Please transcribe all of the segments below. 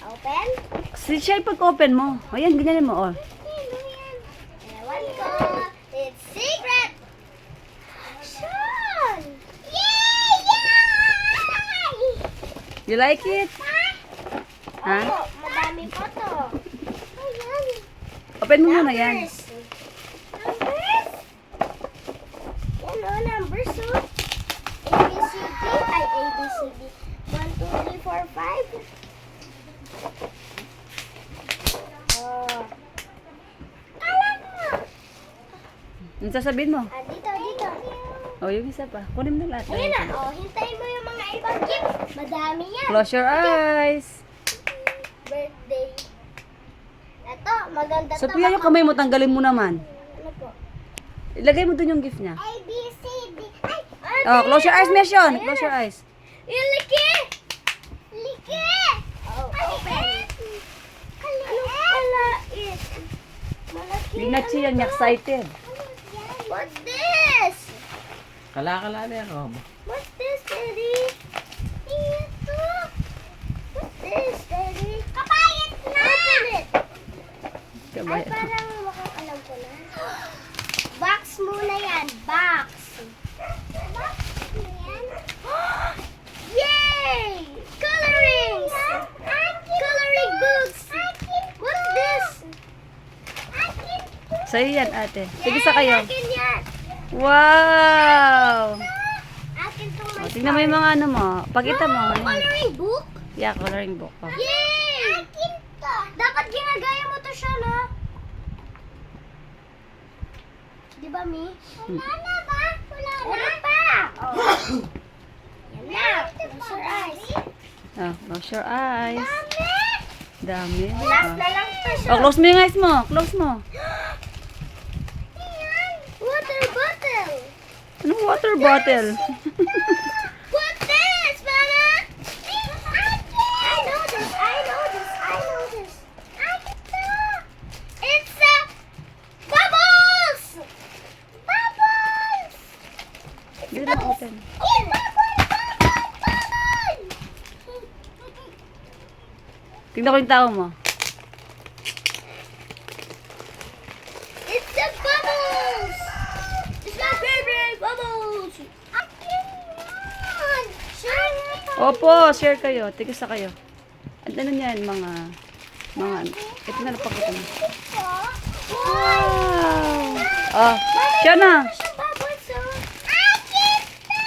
Open? Siya pag-open mo. Ayan, ganyan mo. Oh. One go. It's secret. Shawn! Yay! Yay! You like it? Ha? Oh, madami pa to. Ayan. Open mo muna yan. Numbers. Yan o, numbers o. ABCD. Ay, ABCD. 1, 2, 3, 4, 5. Oh. Kala mo. Ano sasabihin mo? Ah, dito. Oh, yung isa pa. Kunin mo na lahat. Ayun na. Oh, hintayin mo yung mga ibang gift. Madami yan. Close your eyes. Birthday. Ito, maganda to. Sophia, yung kamay mo, tanggalin mo naman. Ano po? Ilagay mo dun yung gift niya. A, B, C, D. Ay! Oh, close your eyes, Shawn. Close your eyes. Yung liki! Liki! Oh, open. Ano pala it? Malaki. Yung na siya, excited. What's this? Kala-kala na ako. What's this, Daddy? Ito. What's this, Daddy? Kapayat na! Open it. Ay, Kabay. parang makakalam ko na. Box muna yan. Box. Box na yan. Yay! Colorings! Coloring books! What's this? Sa'yo yan, ate. Sige sa kayo. Akin yan! Wow! Akin tong Oh, may tingnan mo yung mga ano mo. Pakita mo. Wow, Ayan. coloring book? Yeah, coloring book. Oh. Yay! Akin to! Dapat ginagaya mo to siya, no? Di ba, Mi? Wala na ba? Wala pa! Oh. Yan na! Close your eyes. Oh, close your eyes. Dami! Dami. Last na lang to siya. Oh, close mo yung eyes mo. Close mo. Ayan! Water bottle! Anong water bottle? What's this, Mama? I know this! It's a bubbles! Bubbles! Hindi na open. Oh, bubble! Tingnan ko yung tao mo. It's the bubbles! It's my favorite bubbles! Opo, share kayo. Tigis na kayo. At ano yan, mga ito na napakita mo. Wow! Oh, siya na. Bubbles, oh. Akin to!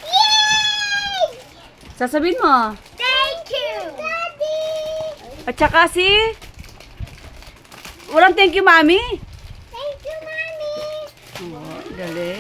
Yay! Sasabihin mo. Thank you! Daddy! At saka si... Walang thank you, mami. Thank you, Mommy! Oh, dali.